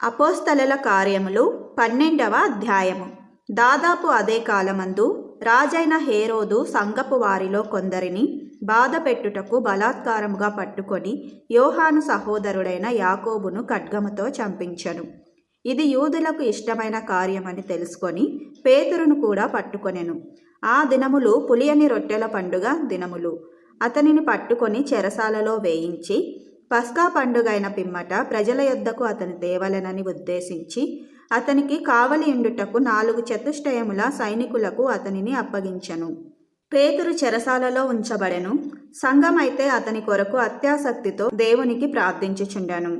అపోస్తలుల కార్యములు 12వ అధ్యాయము. దాదాపు అదే కాలమందు రాజైన హేరోదు సంఘపు వారిలో కొందరిని బాధ పెట్టుటకు బలాత్కారముగా పట్టుకొని యోహాను సహోదరుడైన యాకోబును ఖడ్గముతో చంపించెను. ఇది యూదులకు ఇష్టమైన కార్యమని తెలుసుకొని పేతురును కూడా పట్టుకొనెను. ఆ దినములు పులియని రొట్టెల పండుగ దినములు. అతనిని పట్టుకొని చెరసాలలో వేయించి పస్కా పండుగైన పిమ్మట ప్రజల యొద్దకు అతని తేవలెనని ఉద్దేశించి అతనికి కావలి ఉండుటకు 4 చతుష్టయముల సైనికులకు అతనిని అప్పగించెను. పేతురు చెరసాలలో ఉంచబడెను. సంఘమైతే అతని కొరకు అత్యాసక్తితో దేవునికి ప్రార్థించుచుండెను.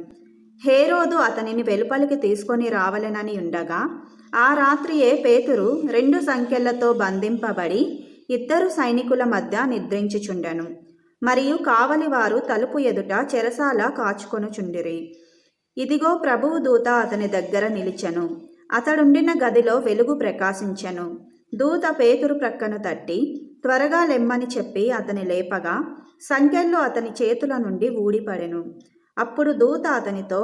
హేరోదు అతనిని వెలుపలికి తీసుకొని రావలెనని ఉండగా ఆ రాత్రియే పేతురు 2 సంకెళ్లతో బంధింపబడి 2 సైనికుల మధ్య నిద్రించుచుండెను. మరియు కావలివారు తలుపు ఎదుట చెరసాల కాచుకొనుచుండిరి. ఇదిగో ప్రభువు దూత అతని దగ్గర నిలిచెను. అతడుండిన గదిలో వెలుగు ప్రకాశించెను. దూత పేతురు ప్రక్కను తట్టి త్వరగా లెమ్మని చెప్పి అతని లేపగా సంకెళ్ళు అతని చేతుల నుండి ఊడిపడెను. అప్పుడు దూత అతనితో,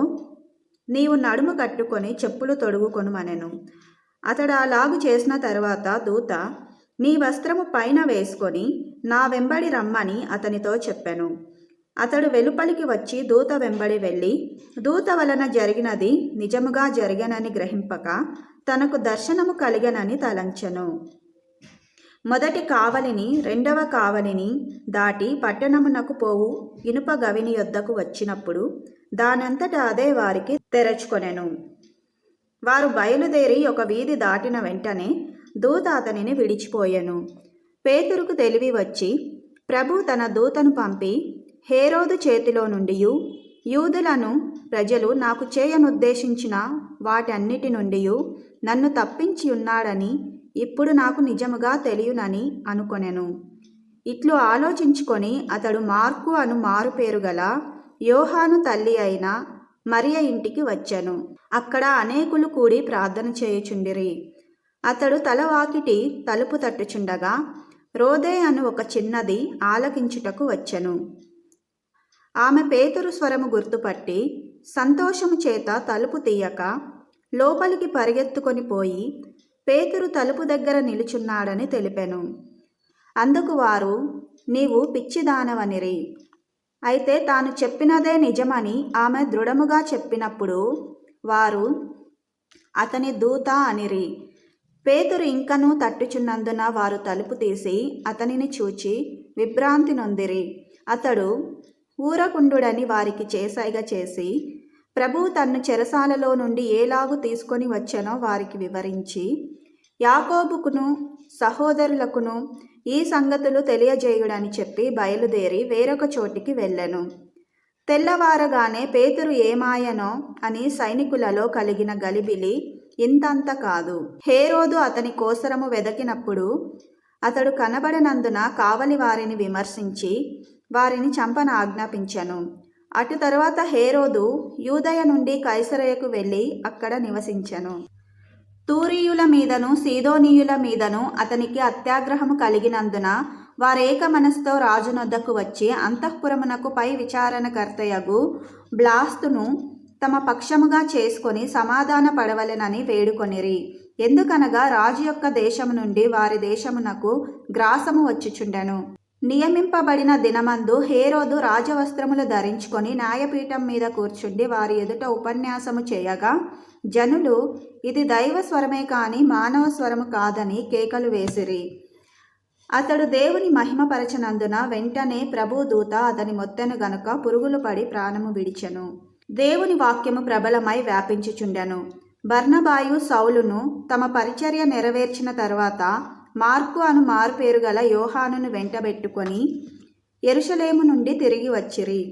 నీవు నడుము కట్టుకొని చెప్పులు తొడుగుకొనుమనెను. అతడు అలాగు చేసిన తరువాత దూత, నీ వస్త్రము పైన వేసుకొని నా వెంబడి రమ్మని అతనితో చెప్పెను. అతడు వెలుపలికి వచ్చి దూత వెంబడి వెళ్ళి దూత వలన జరిగినది నిజముగా జరిగనని గ్రహింపక తనకు దర్శనము కలిగనని తలంచెను. మొదటి కావలిని 2వ కావలిని దాటి పట్టణమునకు పోవు ఇనుప గవిని యొద్దకు వచ్చినప్పుడు దానంతట అదే వారికి తెరచుకొనెను. వారు బయలుదేరి ఒక వీధి దాటిన వెంటనే దూత అతనిని విడిచిపోయెను. పేతురుకు తెలివి వచ్చి ప్రభు తన దూతను పంపి హేరోదు చేతిలో నుండి యూదులను ప్రజలు నాకు చేయనుద్దేశించిన వాటన్నిటి నుండి నన్ను తప్పించి ఉన్నాడని ఇప్పుడు నాకు నిజముగా తెలియనని అనుకొనెను. ఇట్లు ఆలోచించుకొని అతడు మార్కు అను మారుపేరు గల యోహాను తల్లి అయిన మరియ ఇంటికి వచ్చెను. అక్కడ అనేకులు కూడి ప్రార్థన చేయుచుండిరి. అతడు తలవాకిటి తలుపు తట్టుచుండగా రోదే అను ఒక చిన్నది ఆలకించుటకు వచ్చెను. ఆమె పేతురు స్వరము గుర్తుపట్టి సంతోషము చేత తలుపు తీయక లోపలికి పరిగెత్తుకొని పోయి పేతురు తలుపు దగ్గర నిలుచున్నాడని తెలిపెను. అందుకు వారు, నీవు పిచ్చిదానవనిరి. అయితే తాను చెప్పినదే నిజమని ఆమె దృఢముగా చెప్పినప్పుడు వారు అతని దూత అనిరి. పేతురు ఇంకనూ తట్టుచున్నందున వారు తలుపు తీసి అతనిని చూచి విభ్రాంతి నొందిరి. అతడు ఊరకుండుడని వారికి చేసైగ చేసి ప్రభువు తన్ను చెరసాలలో నుండి ఏలాగు తీసుకొని వచ్చెనో వారికి వివరించి యాకోబుకును సహోదరులకును ఈ సంగతులు తెలియజేయుడని చెప్పి బయలుదేరి వేరొక చోటికి వెళ్ళెను. తెల్లవారగానే పేతురు ఏమాయనో అని సైనికులలో కలిగిన గలిబిలి ఇంతంత కాదు. హేరోదు అతని కోసరము వెదకినప్పుడు అతడు కనబడనందున కావలి వారిని విమర్శించి వారిని చంపన ఆజ్ఞాపించెను. అటు తరువాత హేరోదు యూదయ నుండి కైసరయకు వెళ్ళి అక్కడ నివసించెను. తూరీయుల మీదను సీదోనీయుల మీదను అతనికి అత్యాగ్రహము కలిగినందున వారేక మనసుతో రాజునొద్దకు వచ్చి అంతఃపురమునకు పై విచారణకర్తయగు బ్లాస్తును తమ పక్షముగా చేసుకొని సమాధాన పడవలెనని వేడుకొనిరి. ఎందుకనగా రాజు యొక్క దేశము నుండి వారి దేశమునకు గ్రాసము వచ్చుచుండెను. నియమింపబడిన దినమందు హేరోదు రాజవస్త్రములు ధరించుకొని న్యాయపీఠం మీద కూర్చుండి వారి ఎదుట ఉపన్యాసము చేయగా జనులు ఇది దైవ స్వరమే కాని మానవ స్వరము కాదని కేకలు వేసిరి. అతడు దేవుని మహిమపరచనందున వెంటనే ప్రభు దూత అతని మొత్తెను గనుక పురుగులు పడి ప్రాణము విడిచెను. దేవుని వాక్యము ప్రబలమై వ్యాపించుచుండెను. బర్నబాయు సౌలును తమ పరిచర్య నెరవేర్చిన తరువాత మార్కు అను మారుపేరు గల యోహానును వెంటబెట్టుకొని యెరూషలేము నుండి తిరిగి వచ్చిరి.